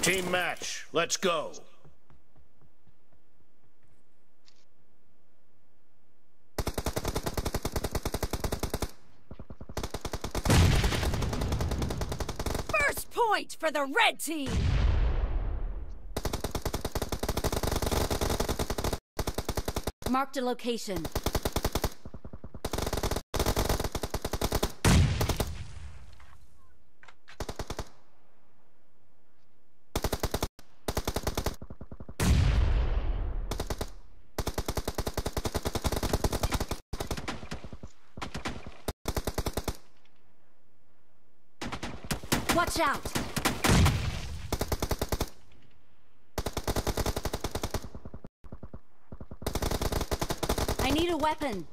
Team match. Let's go. First point for the red team. Marked a location. Watch out! I need a weapon.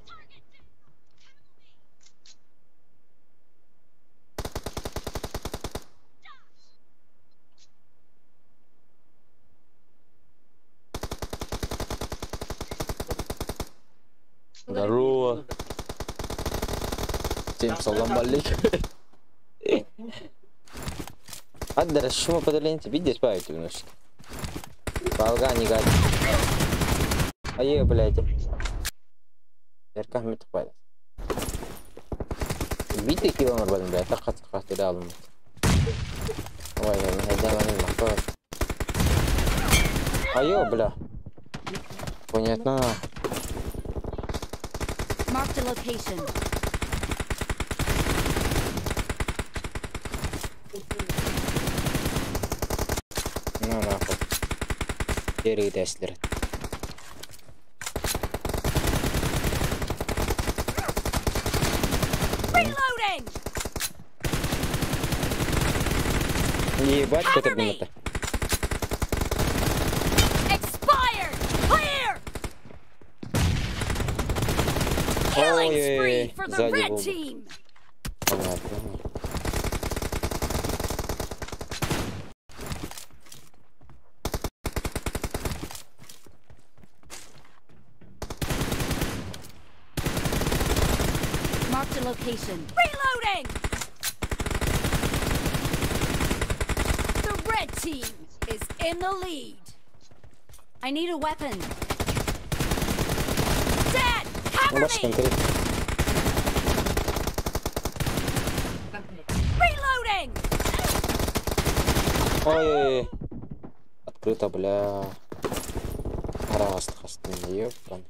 Здорово. Всем салам алейкум. Аддара, шума подоленте, видишь, спавите немножко. Полга не гадит. А я, блядь. Ярках метр падает. Битый километр, блядь, так хат рядом. Ой, я не хотел на них махать. А я, бля. Понятно. Marked a location. Ну нахуй. Серый тестлер. Reloading. Ебать, какой-то минута. Expired. Clear. Killing spree for the red team. Понятно. Marked a location. Reloading! The red team is in the lead. I need a weapon. Dad, cover me! Reloading! Ой, открыто, бля. Раз, ёпта.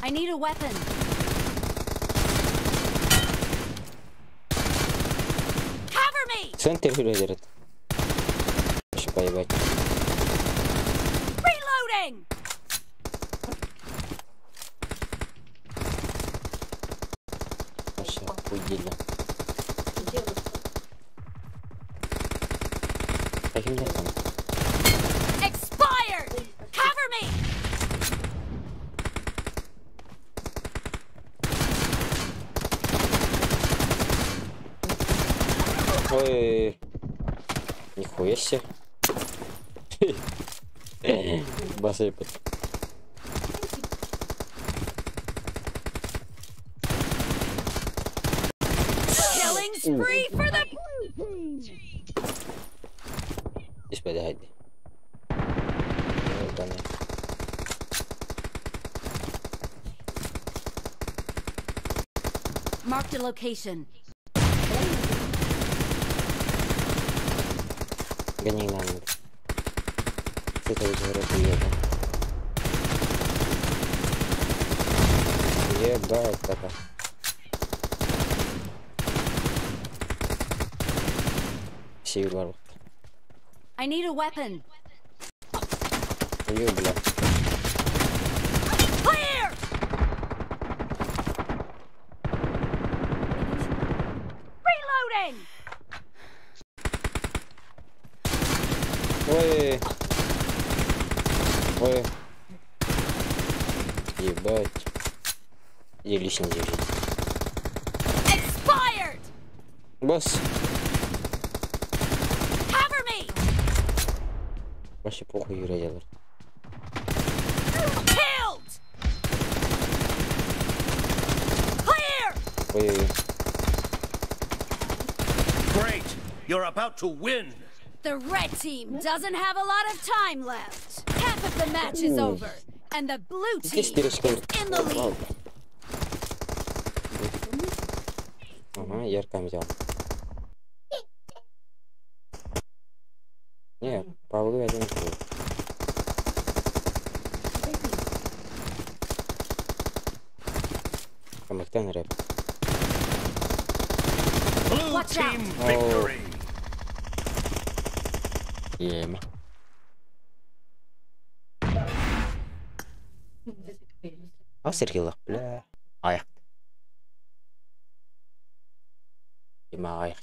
I need a weapon. Cover me! Центр лидерит. Еще поебать. Reloading! Вообще охуенно. Каким там? Expired! Cover me! Ой, нихуя себе. Басыпет. Killing spree for the blue team. Здесь подойди. Marked a location. Гони нам. Это уже ебать это. Север. I need a weapon. Ё, бля. Clear! Reloading! Ой. Ой. Ебать. Я лично держу. Expired! Босс. Cover me! Вообще похуй игра делает. Killed! Clear! Ой-ой-ой. Great. You're about to win. The red team doesn't have a lot of time left. Half of the match is over, and the blue team is in the lead. Ярком взял. Нет, павлы один был. Камактан рэп. Blue team victory. Ема. Сергейлах, бля. Аяқ. Ема аяқ.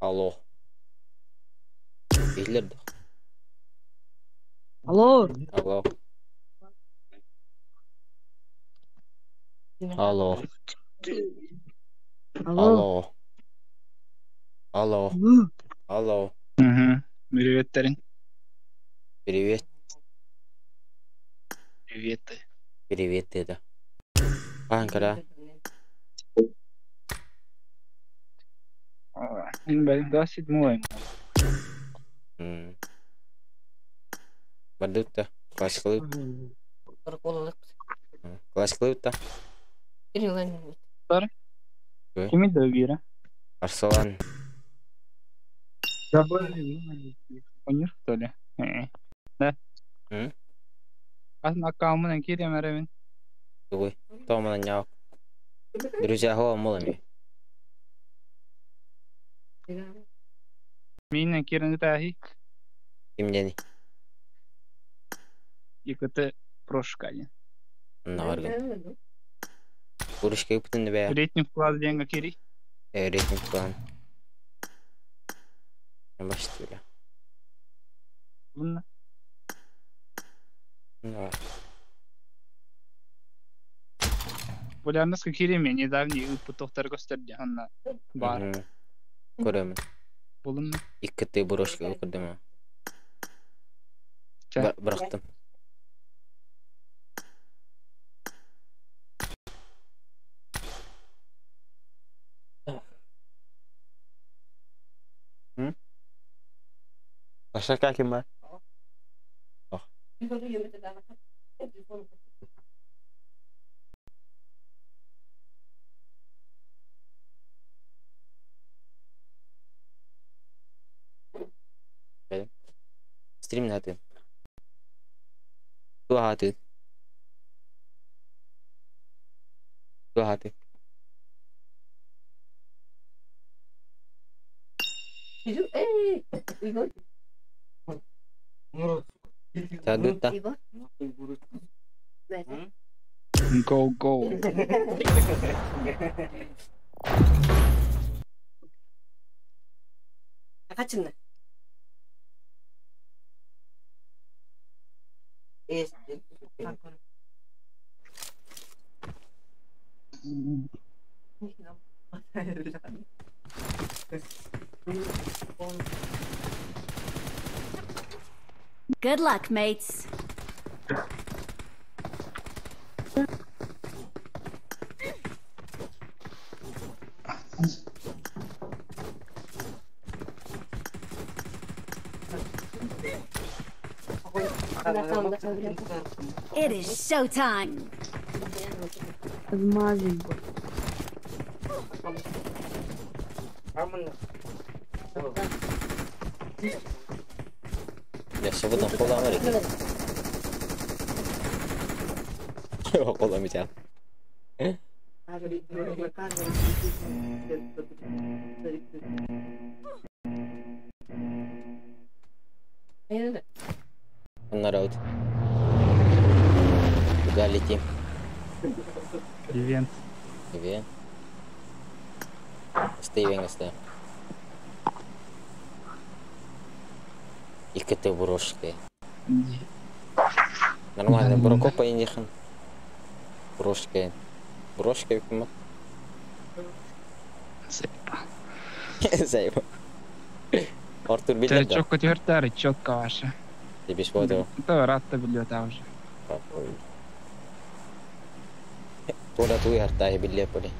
Алло. Билерді. Алло. Алло. Алло. Алло. Алло. Алло. Приветтерин. Привет. Приветы. Привет, это. Анкара. Энэ баян дасид муу юм. Бадутта. Классикалык. Классикалык-та. Kimi dövüyor? Арслан. Oynuyor что ли? Да. Аз аккаумын кире меревин. Тугой. Тома нанял. Друзья хова молами. Мин кирен тахи. Имени. Икоте прошкали. Нарган. Урышка ипутын бе. Рейтинг класс деньга кири. Рейтинг план. Баштуля. Bunlar. Bular nasıl kiremi недавний ипутоктар gösterdi hanna бар. Көрөмүн. Bulun. Иккете бурошка окурдум. Бырактым. Başka kakim var? Oh. Стрим на ты. Туга ты. Туга ты. Тадута. Go go. 같이 나. Good luck, mates. It is showtime. Ya sebutun kola Amerika. Kola macam. Народ. Куда летим? Ивент. Ивент. Стивен. И КТ брошки. Нормально, броко поедем. Брошки. Брошки кому? Зайба. Артур билет. Ты чётко тёртары, чётко ваша. Ты без фото. Это рад-то билет уже. Тура туй хартаа билет поли.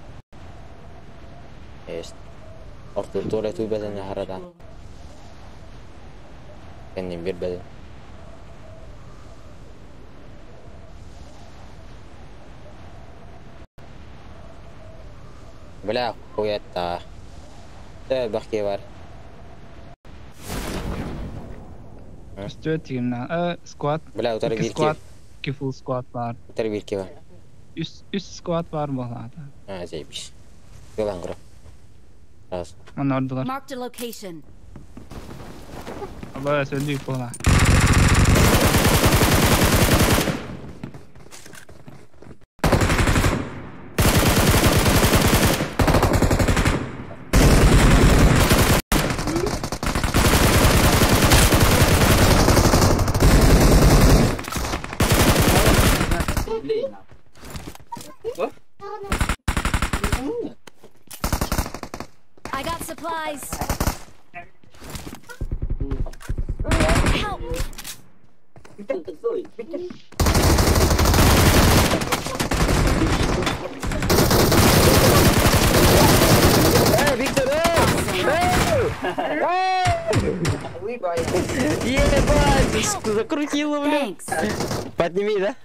Есть. Артур тура туй беден харада. Кенни бир беден. Бля, хуята. Да, бахки бар. Что тимна? Squad. Бля, утары вилки. Squad. Full squad var. Утары вилки бар. Üst squad var болады. Заебись. Голан гро. Раз. Мына ордылар. Marked a location. Алла сөйлей бола. I got supplies. Help! Hey, Victor! Ебать! Закрутила, блин! Подними, да?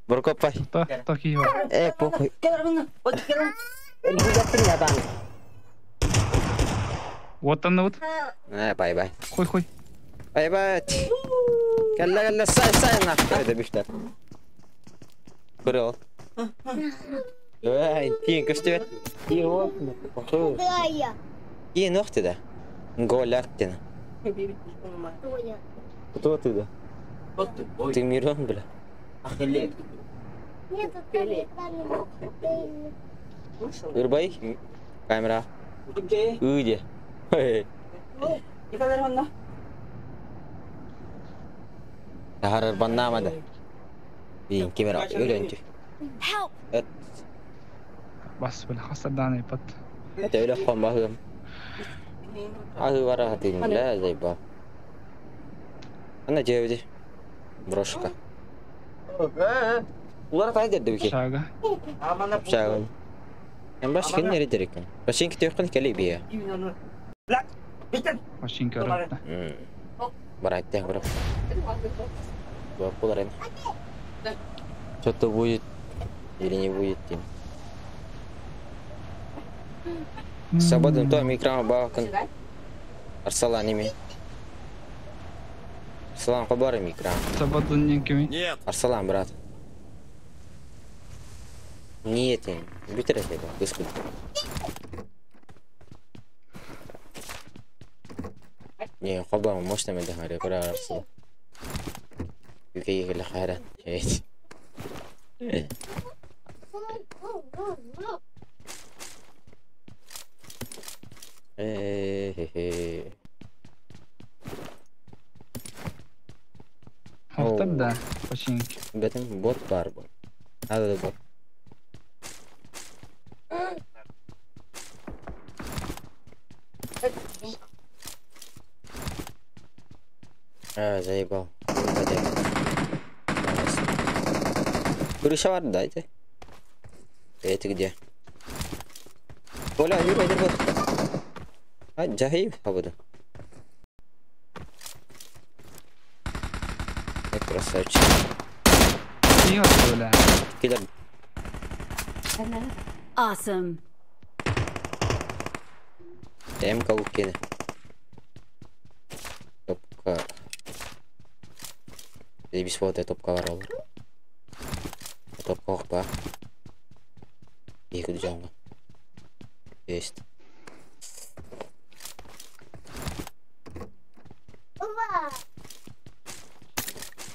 Буркопай. Так его. Похуй. Вот он вот. Бай-бай. Хой. Бай-бай. Калла, сай, нахуй. Это биштар. Курил. Ай, тин, костюм. И ногти, да? Голяртина. Кто ты, да? Ты Мирон, бля. Ирбай, камера. Уйди. Харар баннамада. Ин камера, үйренчи. Help! Бас бля хасадан ипат. Это үйрен қонбағым. Ағы бара хатин, бля, зайба. Ана жебеди. Брошка. Улар тай дерди бике. Шага. Шагын. Мен башкын нере дереккен. Башын ките өккөн келе бия. Машинка ротта. Барайтте бро. Вот полар эми. Что-то будет или не будет тем. Свободным то микрофон бакын. Арсаланими. Арсалан кабары микрофон. Свободным кеми. Нет. Арсалан, брат. Нет, битер это, быстро. Не, хабам, мощно мы договорились, куда Арсалан. Какие лохара, честь. Хавтарда машинки. Бетем бот бар бу. Надо бот. Заебал. Крыша var дайте. Это где? Коля, Юра, иди вот. А, джахи, хавада. красавчик. Не отсюда. Кидер. Awesome. МК укеде. Топка. Дебис вот это топка var olur. Topka okpa. İyi gideceğim ben. Есть.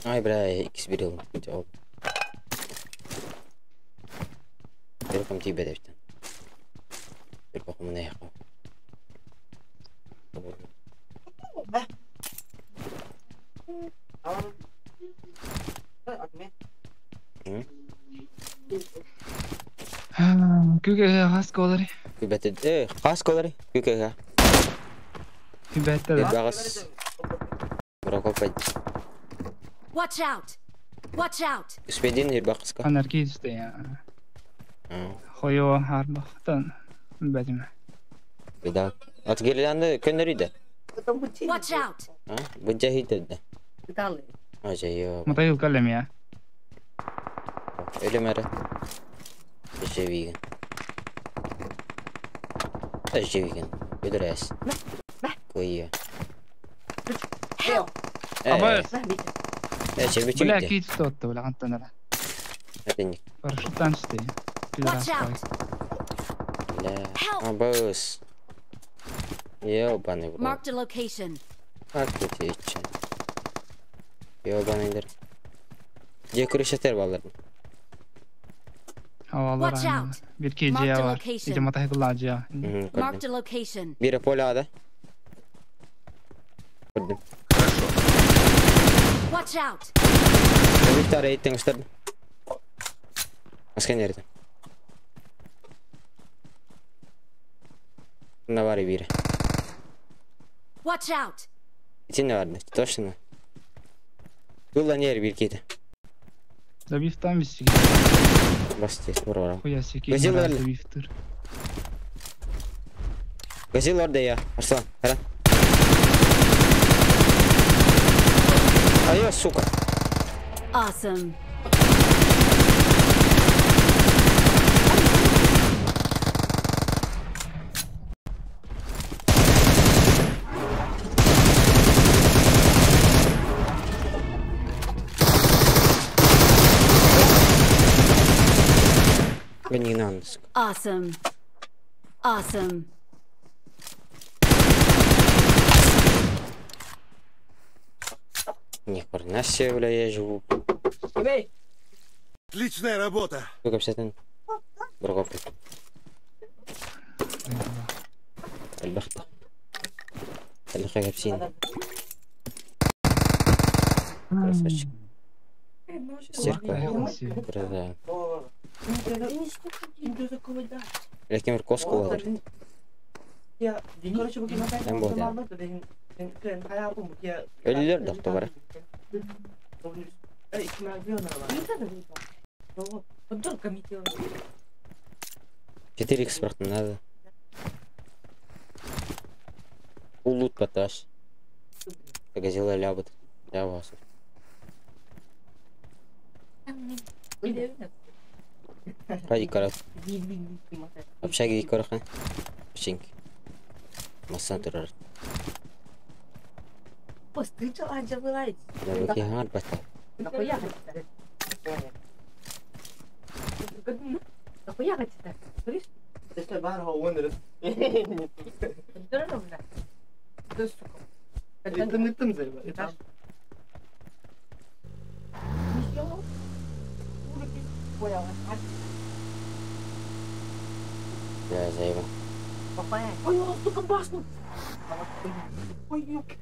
Ай, бля, икс берил. Welcome тебе, Дэвид. Теперь похуй на ехал. Күгеге хас колары. Күбәтте, хас колары. Күгеге. Күбәтте да. Багас. Брокопад. Watch out! Watch out! Успедин ирбакска. Анаркист я. Хойо харбахтан. Бәдиме. Бидак. Атгелянды көннәриде. Watch out! А, буҗахидде. Ажайо. Мотайыл калем я. Элемәре. Живиген. Живиген. Бидрәс. Кое. Абас. Чебечи. Бля кит тотты бля антанара. Әтенник. Парашюттан түсті. Watch out! Абас. Ёбаный в рот. Marked a location. Как ты тече? Ёбанайдыр. Же күрешетер балдар. Havalar Watch aynı. out. Bir keciye Marked a var. location. İki matah kılaca. Marked a location. Бире полада. Gördüm. Watch out! Bir tane eğittim işte. Başka nerede? Ne var biri? Watch out! İçinde vardı. Точно. Было нер bir kedi. Zabiftan bir sik. Bastı. Vur. Koya sik. Gözü var. Zabiftir. Газил orada ya. Arslan. Hadi. Ayo сука. Awesome. Не надо. Awesome. Awesome. Не хрена себе, бля, я живу. Отличная работа. Сколько 50? Другой. البختة. اللي خايف بسين. красавчик. Стерка. Легким ркоску ладер. Ben bu odaya. Ölüler doktor var. Четыре экспорта надо. Улут поташ. Погазила лябут. Я вас. Ради карат. Общаги ди карахан. Пчинки. Масан турар. Постычал аja вылазить. Да вот я гад бата. Нахуя хотите? Нахуя хотите? Слышь? Ты что, бар хауындыр? Здорово, бля. Да, сука. Интернеттен зайба. Этаж. Я заебал. Ой, сука, басну! Ой, ёп.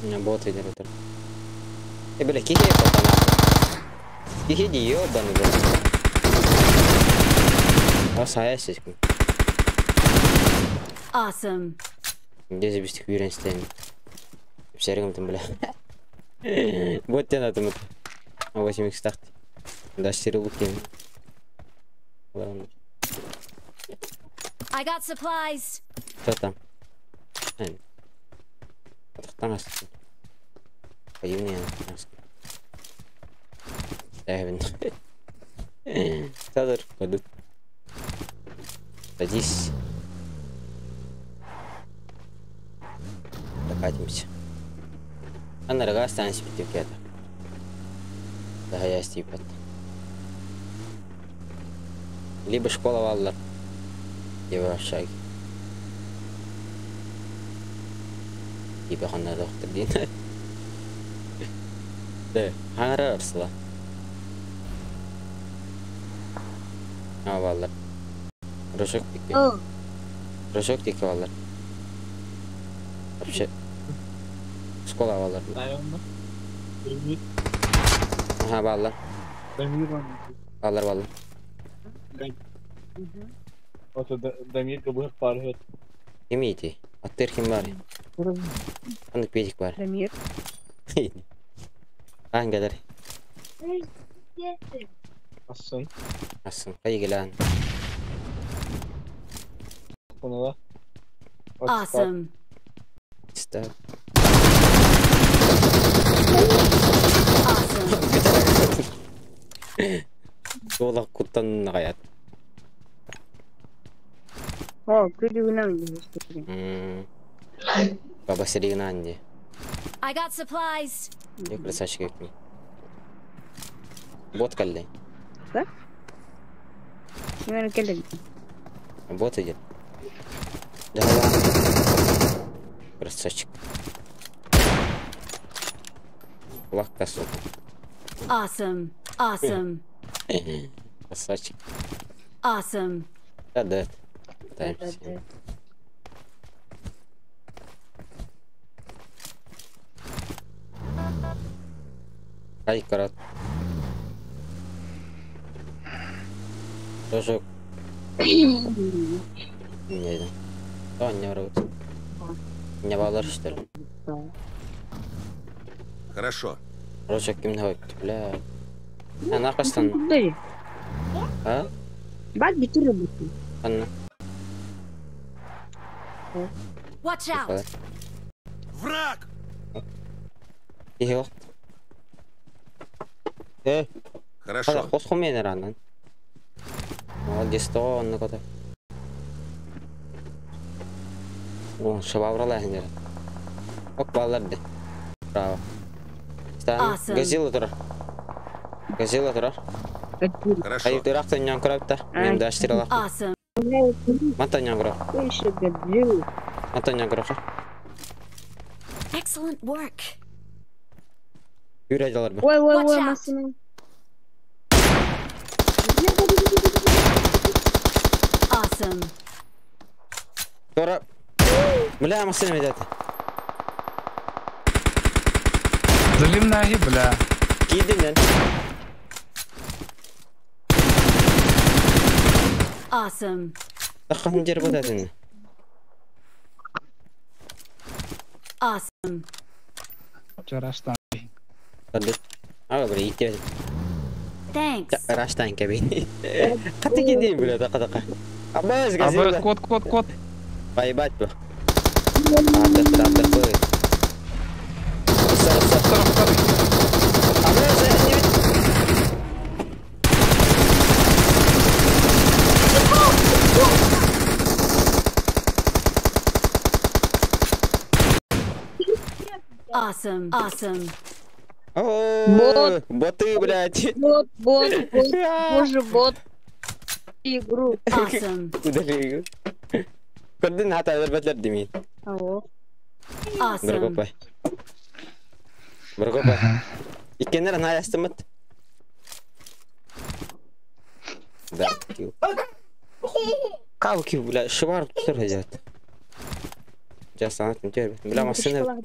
У меня бот генератор. Бля, кихи потом. Кихи ди ёбаный, бля. Асаясиську. Awesome. Где забистик уверенностями? Обсервим там, бля. Вот тебе надо. 8 х старт. I got supplies. Что там? Там Садыр, пойдут. Садись. Докатимся. А на рога останется пятикета. Да, я стипот. Либо школа валлар. Либо шаг. Либо ханна доктор дин. Да, ханра арсла. А, валлар. Рожок тики. Рожок тики валлар. Вообще. Школа валлар. Ага, валлар. Валлар, валлар. Дамир кабух пархет. Имейте. Оттерхим бари. Он педик бар. Дамир. Ангадар. Асын. Асын. Кайгелан. Кунала. Awesome. Stop. Awesome. Доллар куттан нагаят. Баба Серигнанди. I got supplies. Я красавчик. Бот калли. Да? Кимер келли. Бот идет. Да. Красавчик. Лахка сука. Awesome. Awesome. Красавчик. Awesome. Да. Ай, карат. Рожок. Не иду. Что не врут? Не валар, что ли? Хорошо. Рожок кем-то бля. Она кастан. А? Бак биту работу. Анна. Watch out. Враг! Ихо. Хорошо. Хада хос хумен ранан. Молодец, то он на-ка. О, шабаврала хендер. Ок балларды. Браво. Стан. Газила тура. Хорошо. Ай, ты рахтан нян крапта. Мен даштирала. Awesome. Мата нян гро. Мата нян гро. Excellent work. Юрайдалар ба. Ой, Watch out. машина. Awesome. Тора. Бля, машина медет. Залимнахи, бля. Кидинен. Awesome. Тахан дер бодатын. Awesome. Чараштан. Кадет. Ага, бля, итте. Thanks. Раштан кеби. Каты кидин бля, така. Абаз газила. Абаз код. Поебать бы. Андер пой. Awesome. О, боты, блядь. Бот. Боже, бот. Игру. Awesome. Удали игру. Кодин хата зарбатлар димин. Ало. Awesome. Бургопай. Икенер на ястымыт. Да. Кауки, бля, швар тур хажат. Жасан тентер. Бля, машина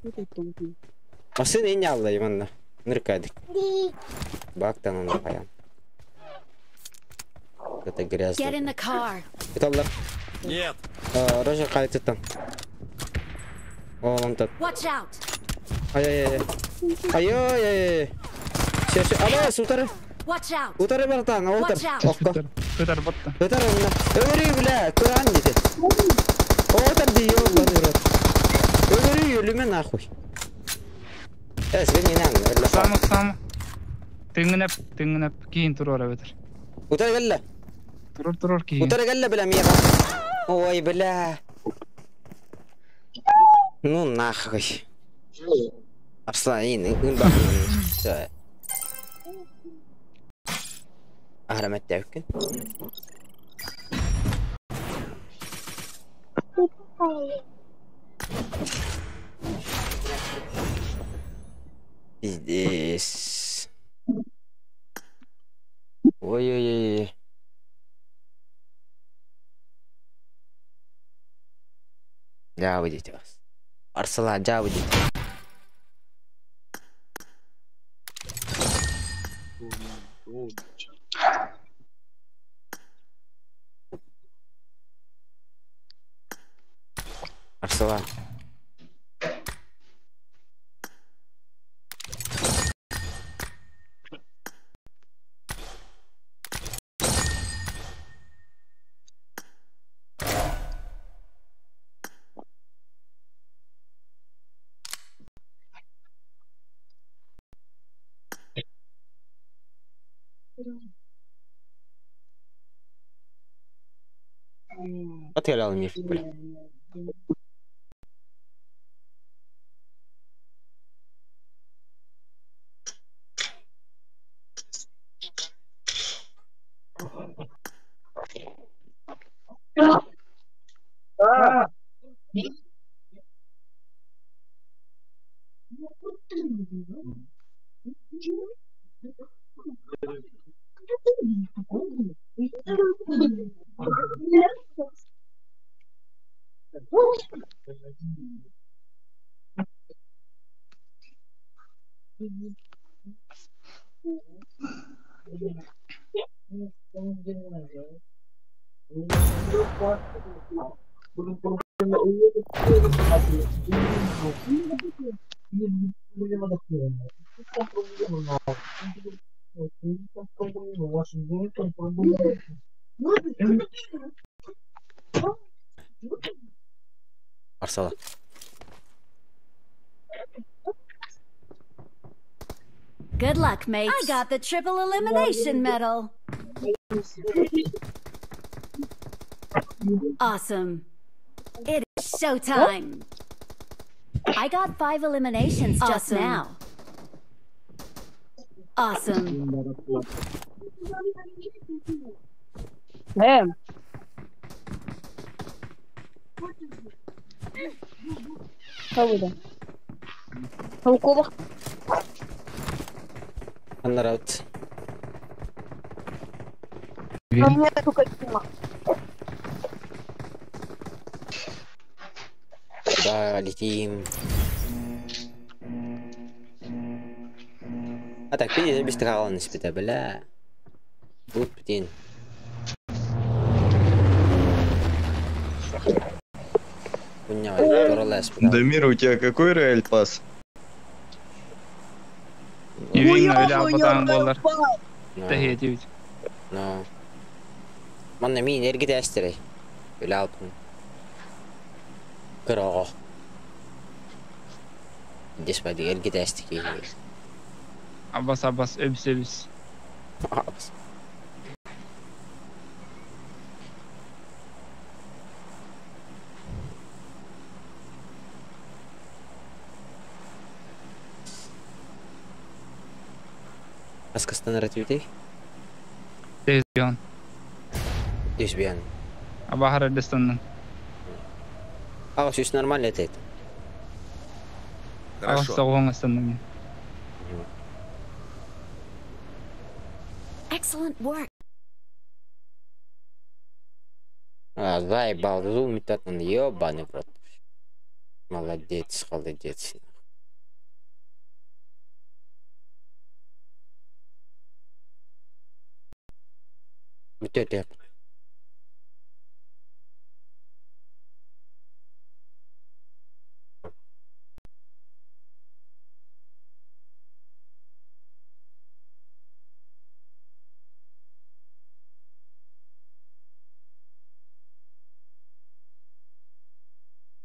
иня алла иманна. Ныркадик. Бактан он хаян. Это грязно. Get in the car. Это алла. Нет. Рожа кайтет там. О, он тут. Watch out. Ай. Все. Алло, сутары. Watch out! Утары бартан, утар. Watch out! Окко. Көтөр батты. Утар мына. Өвөрүй бля, туран дете. Утар ди ёбаный рот. Өвөрүй өлүмө нахуй. Сен ненен? Самы. Тыңнап кейін тур ора бетер. Утар гэлле. Тур кейін. Утар гэлле бля мияга. Ой, бля. Ну нахуй. Арслан, ин бак. Всё. Ахрамет дәвкин. Пиздец. Ой-ой-ой. Жабы дейте бас. Арсалан жабы дейте. Арсалан. Потерял миф, бля. Арсала. Good luck, mates. I got the triple elimination medal. Awesome. It is showtime. I got 5 eliminations just now. Awesome. Damn. هو كوبا أنا راوت. Да, летим. А так, видишь, без трава на спита, бля. Тут птин. Дамир, у тебя какой рояль пас? No. Manna miin ergi tästeri. Üle auton. Kõro. Des ma di ergi tästi kiinni. Abbas, öbs. Abbas. Kas ta narratiiv tegi? Teisbihan. Teisbihan. Aga harjadest on. Aga siis нормально teed. Aga soovangast on. Excellent work. Заебал, зумит он ёбаный брат. Молодец. Бітет.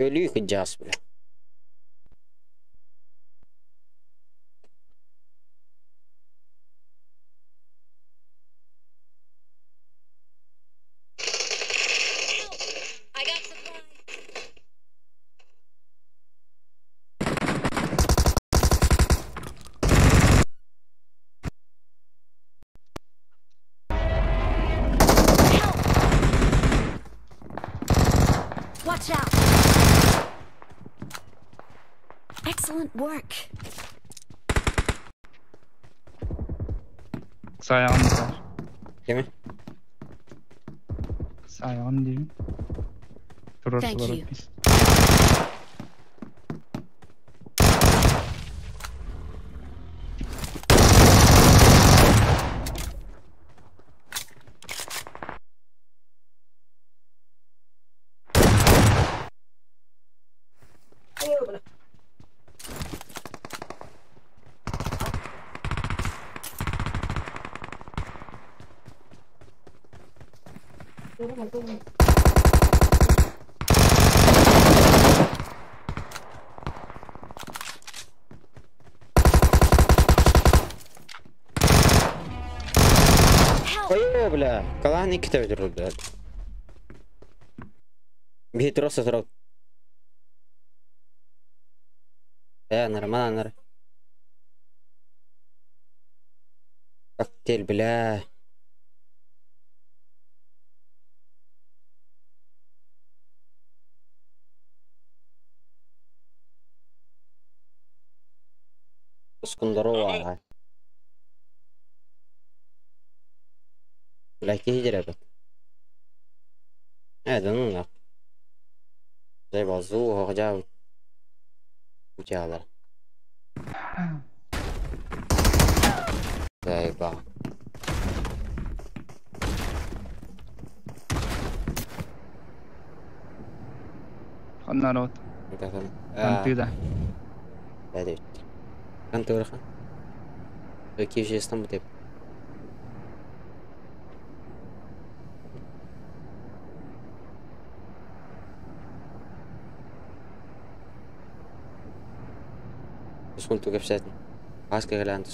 Ölüyü kıcağız bile. I got supplies. Watch out! Excellent work. Sayağın var. Değil mi? Sayağın değil. Turası Thank var you. biz. Oye, bla. Kalan iki tane durdu. Bir trosa trot. Nara, mana nara. Коктейль, бля. Скундорова. Бля, кидер это. Да ну нахуй. Зай базу, хотя утяла. Зай ба. خلنا نروت. أنت ده. بعدين. أنت ورخا. كيف شيء استمتع. بس كنت كيف ساتني. عايز كده عندك.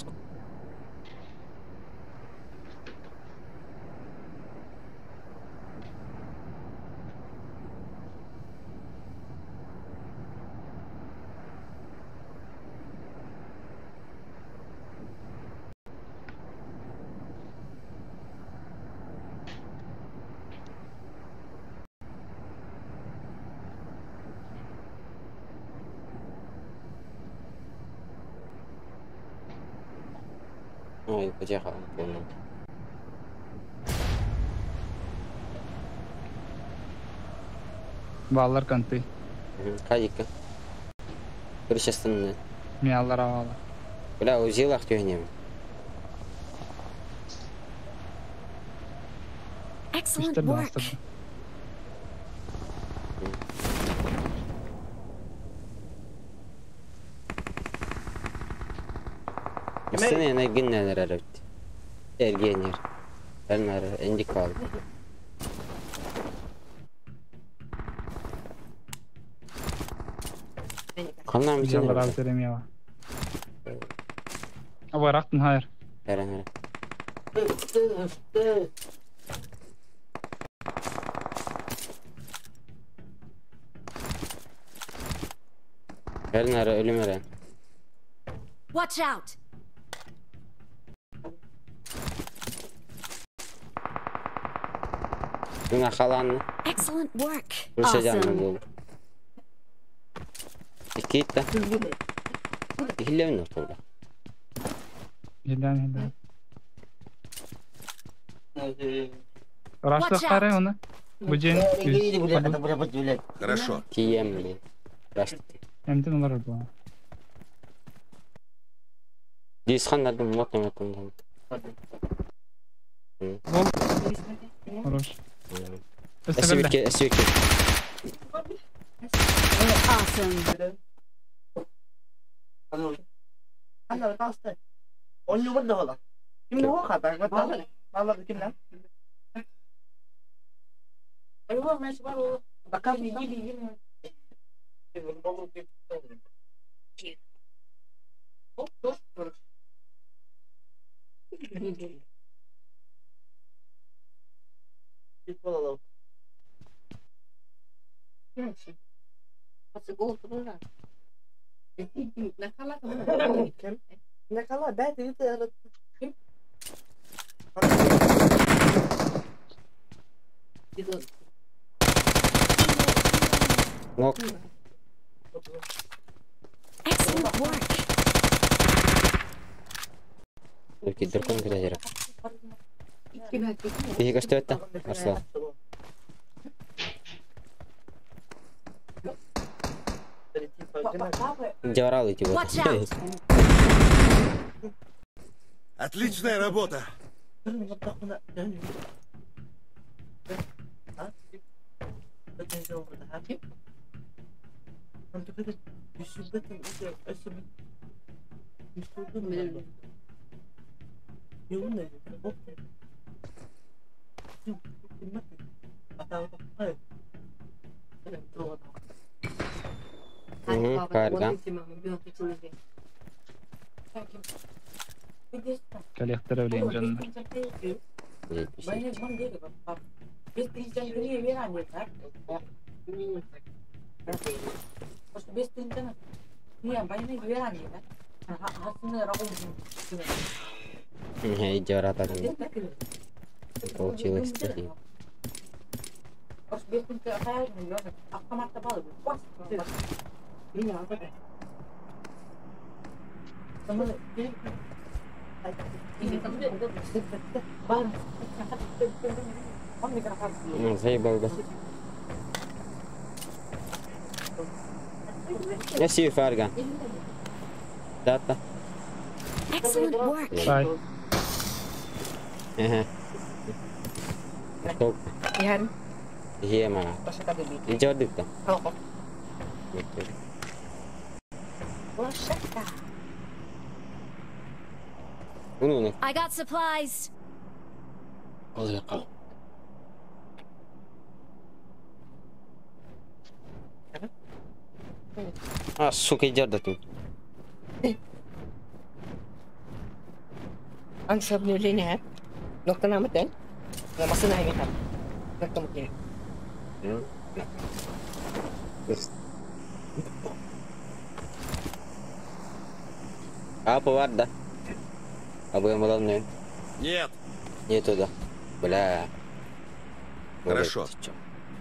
Ой, поехал, понял. Bağlar kantı. Хадика. Причастный. Miyallar havalı. Бля, узилах тюнем. Excellent İşte work. bastırdı. السنة أنا قلنا أنا رأيت. الجينير. أنا عندي كال. كنا عم Miyallar نسوي. abi söylemiyor ama. Ama raktın hayır. هلا. هلا ölüm öğren. Watch out! Buna kalan Excellent work. Rusya canlı Awesome. dolu. İki itti. İhille mi ortada? Hilal. Raşlı Watch kare out. onu. Bıcın. Хорошо. Kiyem mi? Rastı. Emtin olur bu. Дисханlardan mutlu mutlu. Хорош. Esviki, esviki. Awesome. انا بتعصب قول له برضه غلط كم هو خطأ بتعصب والله كم نعم ايوه ماشي برضه بكمل يجي Накала, дай ты это. Нок. Excellent work. Кидеркон кидер. Иги көстөттө. Арслан. Жарал идти вот. Watch out. Отличная работа. Карга. Коллектор блин жанна. Иди рата. Получилось. Заебал, да. Я сию фарга. Дата. Excellent work. Бай. Ага. Топ. Ihan. Hieman. Tuossa kävi. Ijo dikta. Oho. Okei. Lasetta. Unune. I got supplies. Olqa. Ah, suka ijarda tu. Ang sabi niyo linya. Nokta namat din. Nga masanahin ka. Nokta mo kini. Apa warda? Apa yang malam ni? Нет. Нету, да. Бля. Хорошо.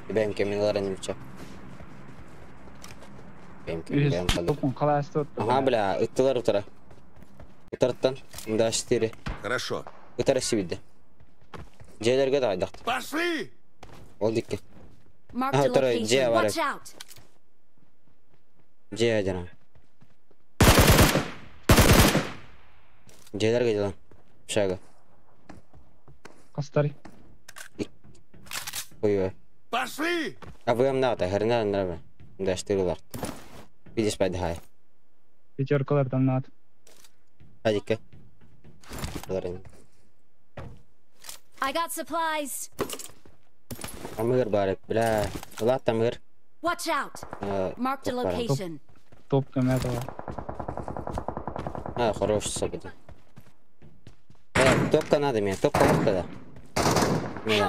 Бэм кемиларын ничего. Бэм калды. Топун қалас тот. Ага, бля, ыттылар утара. Утарттан, мында 4. Хорошо. Утара сибидде. Жейлерге да айдакты. Пошли! Ол дикке. Marked a второй, location. где Watch out. Же жана. Жейлерге жана. Шага. Қастари. Ой-ой. Пошли! А вы им надо, хрена нравится. Да, 4 лар. Видишь, подхай. Пятеркалардан нат. Адикке. Ларин. I got supplies. Амыр бар, бля. Лат амыр. Watch out. Marked a location. Топ кеметова. А, хороший собака. Топка надо мне, топка надо. Не,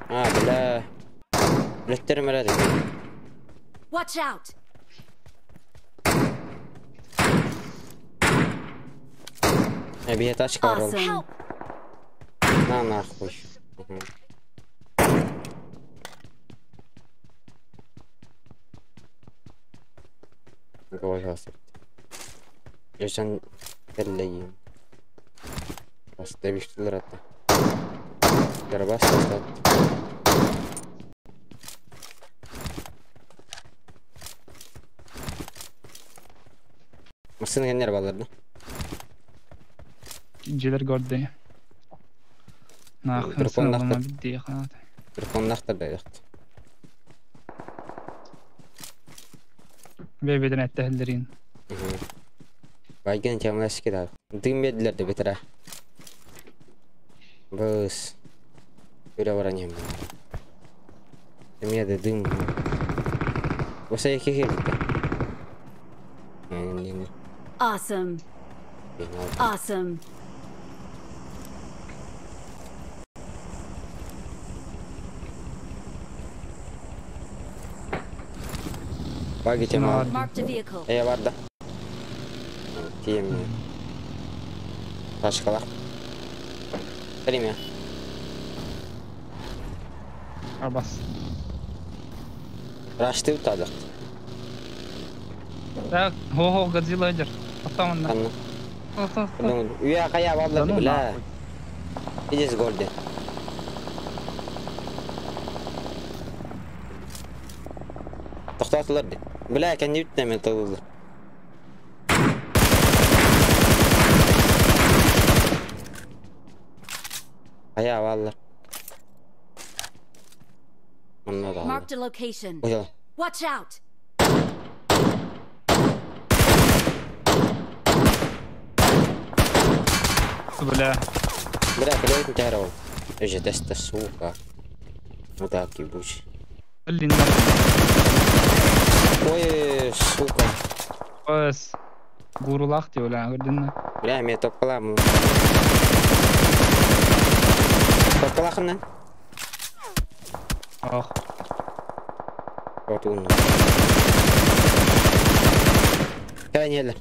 а, бля. Блеттер мерады. Watch out. Бия тачка рол. Awesome. На нахуй. Говори, Господи. Я сейчас перелеем. Оставишь ты рата. Гарбас остат. Машина генер балар, да? Жедер горды. Нах, Телефон сынама нахтар. бидди ханат. Телефон нахтар да яхт. Бебеден әттәһелләрин. Байген темлаш кидә. Дым медлер дә бетера. Бус. Переворонем. Меде дым. Você que que Awesome. Awesome. Bagi cema. Marked a vehicle. Var da. Diyeyim ya. Başkalar. Vereyim ya. Bas. Raştı utadı. Ya ho Godzilla ajar. Atamın. Kanna. Uya kaya vallahi bila. Ijes golden. Toxtatılırdı. Bila kendi bitmemi toldu. Kaya vallahi. Marked a location. Uya. Watch out. Бля. Бля, блядь, не тяграл. Уже теста, сука. Вот так ебучий. Блин. Ой, сука. Бас. Гурулах те бля, görдүнмү? Бля, мен топкаламын. Топкалахын. Ох. Вот он. Канелер.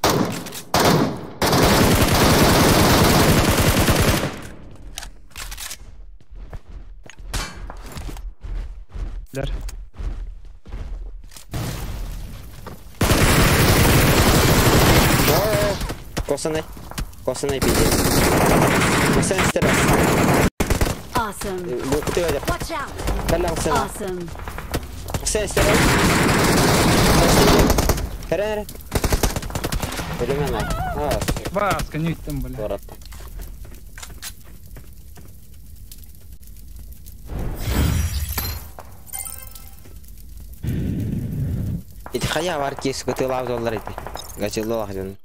Дер. Косаны пиздец. Косаны стерас. Awesome. Букты вадер. Watch out. Калам сена. Awesome. Косаны стерас. Херер. Элемена. Бас, конюктем, бля. Ворот. Эти хая варки с котелав доллар эти. Гачело ахден.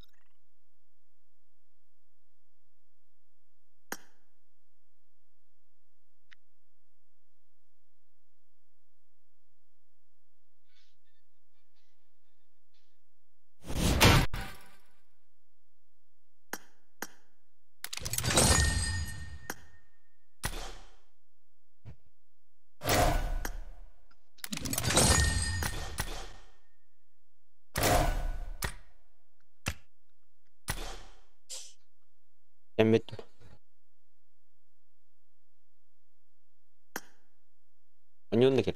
Emmet. Onion da gel.